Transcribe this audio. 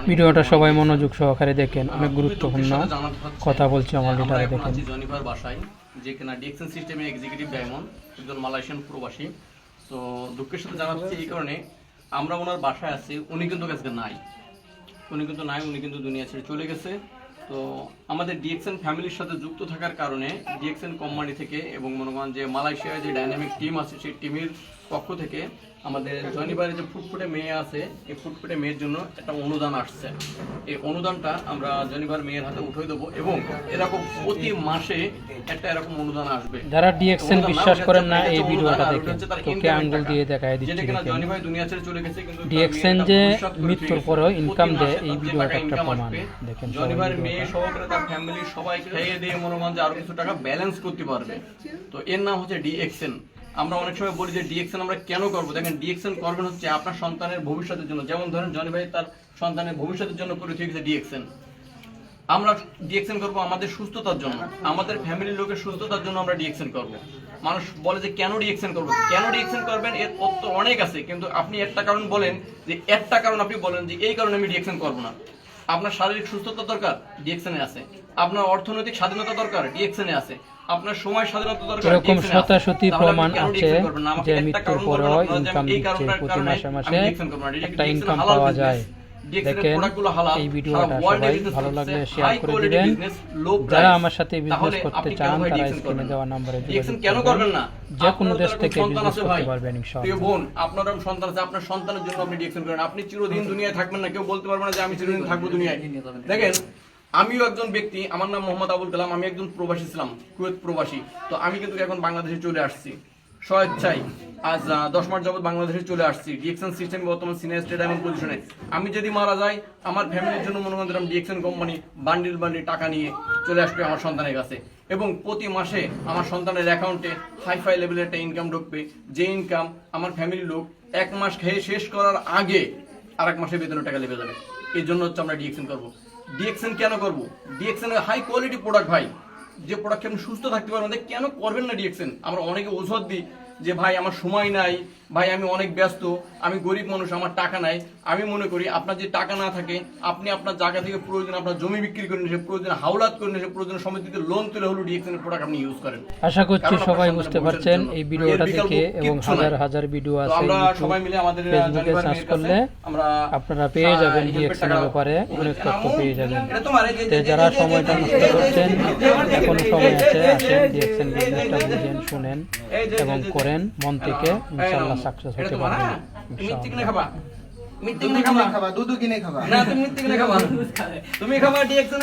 ভিডিওটা সবাই মনোযোগ সহকারে দেখেন, অনেক গুরুত্বপূর্ণ কথা বলছি আমার লিডারে দেখেন। জনিফার বাসায় যে কিনা ডিএক্সএন সিস্টেমে এক্সিকিউটিভ ডায়মন্ড, একজন মালয়েশিয়ান প্রবাসী। তো দুঃখের সাথে জানাচ্ছি এই কারণে আমরা ওনার বাসায় আছি, উনি কিন্তু আজকে নাই, উনি কিন্তু দুনিয়া ছেড়ে চলে গেছে। তো আমাদের ডিএক্সএন ফ্যামিলির সাথে যুক্ত থাকার কারণে ডিএক্সএন কোম্পানি থেকে এবং মনে করেন যে মালয়েশিয়ায় যে ডাইনামিক টিম আছে সেই টিমের পক্ষ থেকে আমাদের জনিবারে যে ফুটফুটে মেয়ে আছে, এই ফুটফুটে মেয়ের জন্য একটা অনুদান আসছে। এই অনুদানটা আমরা জনিবার মেয়ের হাতে উঠিয়ে দেবো এবং এরকম প্রতি মাসে একটা এরকম অনুদান আসবে। যারা ডিএক্সএন বিশ্বাস করেন না এই ভিডিওটা দেখেন, তোকে আঙ্গুল দিয়ে দেখায় দিচ্ছি। জনিভাই দুনিয়া ছেড়ে চলে গেছে, কিন্তু ডিএক্সএন যে মৃত্যুর পরেও ইনকাম দেয়, এই ভিডিওটা একটা প্রমাণ দেখেন। জনিভাইয়ের মেয়ে সহকারে তার ফ্যামিলির সবাই খেয়ে দিয়ে মনে করেন যে আরো কিছু টাকা ব্যালেন্স করতে পারবে। তো এর নাম হচ্ছে ডিএক্সএন। আমরা অনেক সময় বলি যে ডিএক্সএন আমরা কেন করবো, দেখেন ডিএক্সএন করবেন হচ্ছে আপনার সন্তানের ভবিষ্যতের জন্য। যেমন ধরেন জনি ভাই তার সন্তানের ভবিষ্যতের জন্য করে থেকে ডিএক্সএন। আমরা ডিএক্সএন করবো আমাদের সুস্থতার জন্য, আমাদের ফ্যামিলির লোকের সুস্থতার জন্য আমরা ডিএক্সএন করবো। মানুষ বলে যে কেন ডিএক্সএন করবো, কেন ডিএক্সএন করবেন, এর উত্তর অনেক আছে, কিন্তু আপনি একটা কারণ বলেন যে একটা কারণ আপনি বলেন যে এই কারণে আমি ডিএক্সএন করবো না। আপনার শারীরিক সুস্থতা দরকার, ডিএক্সএন এ আছে। আপনার অর্থনৈতিক স্বাধীনতা দরকার, ডিএক্সএন এ আছে। আপনার সময় স্বাধীনতা দরকার, এরকম শতাশতি প্রমাণ আছে যে মৃত্যুর পরেও ইনকাম দিচ্ছে, প্রতি মাসে মাসে একটা ইনকাম পাওয়া যায়। দেখেন এই ভিডিওটা সবাই ভালো লাগলে শেয়ার করে দিবেন। যারা আমার সাথে বিজনেস করতে চান তারা স্ক্রিনে দেওয়া নম্বরে যোগাযোগ করবেন। যে কোনো দেশ থেকে বিজনেস করতে পারবেন ইনশাআল্লাহ। বোন, আপনার সন্তান আছে, আপনার সন্তানের জন্য আপনি ডিএক্সএন করেন। আপনি চিরদিন দুনিয়ায় থাকবেন না, কেউ বলতে পারবে না যে আমি চিরদিন থাকবো দুনিয়ায়। দেখেন আমিও একজন ব্যক্তি, আমার নাম মোহাম্মদ আবুল কালাম, আমি একজন প্রবাসী ছিলাম, কুয়েত প্রবাসী। তো আমি কিন্তু এখন বাংলাদেশে চলে আসছি স্বেচ্ছায়। আজ 10 মাস যাবত বাংলাদেশে চলে আসছি ডিএক্সএন সিস্টেম বর্তমান সিনিয়র স্টেট ডায়মন্ড পজিশনে। আমি যদি মারা যাই আমার ফ্যামিলির জন্য মনে করেন ডিএক্সএন কোম্পানি বান্ডিল টাকা নিয়ে চলে আসবে আমার সন্তানের কাছে, এবং প্রতি মাসে আমার সন্তানের অ্যাকাউন্টে হাইফাই লেভেলের একটা ইনকাম ঢুকবে, যে ইনকাম আমার ফ্যামিলির লোক 1 মাস খেয়ে শেষ করার আগে আরেক মাসে বেতনের টাকা লেগে যাবে। এই জন্য হচ্ছে আমরা ডিএক্সএন করবো। ডিএক্সএন কেন করবো? ডিএক্সএন হাই কোয়ালিটি প্রোডাক্ট ভাই, যে প্রোডাক্ট আপনি সুস্থ থাকতে পারবেন, কেন করবেন না ডিএক্সএন? আমরা অনেকে ওষুধ দিই যে ভাই আমার সময় নাই, ভাই আমি অনেক ব্যস্ত, আমি গরিব মানুষ, আমার টাকা নাই। আমি মনে করি আপনার যে টাকা না থাকে, আপনি আপনার জায়গা থেকে প্রয়োজন আপনার জমি বিক্রি করে নিয়ে, প্রয়োজন হাওলাত করে নিয়ে, প্রয়োজন সমিতিতে লোন তুলে হলো ডিএক্সএন প্রোডাক্ট আপনি ইউজ করেন। আশা করছি সবাই বুঝতে পারছেন এই ভিডিওটা দেখে, এবং হাজার হাজার ভিডিও আছে আমরা সবাই মিলে আমাদের ফেসবুকে সার্চ করলে আপনারা পেয়ে যাবেন, ডিএক্সএন এর ব্যাপারে অনেক তথ্য পেয়ে যাবেন। তো যারা সময়টা নষ্ট করছেন, এখনো সময় আছে, আসেন ডিএক্সএন বিজনেসটা বুঝেন, শুনেন এবং করেন মন থেকে, ইনশাআল্লাহ সাকসেস হতে পারবেন। তুমি খাবা ডিএক্সএন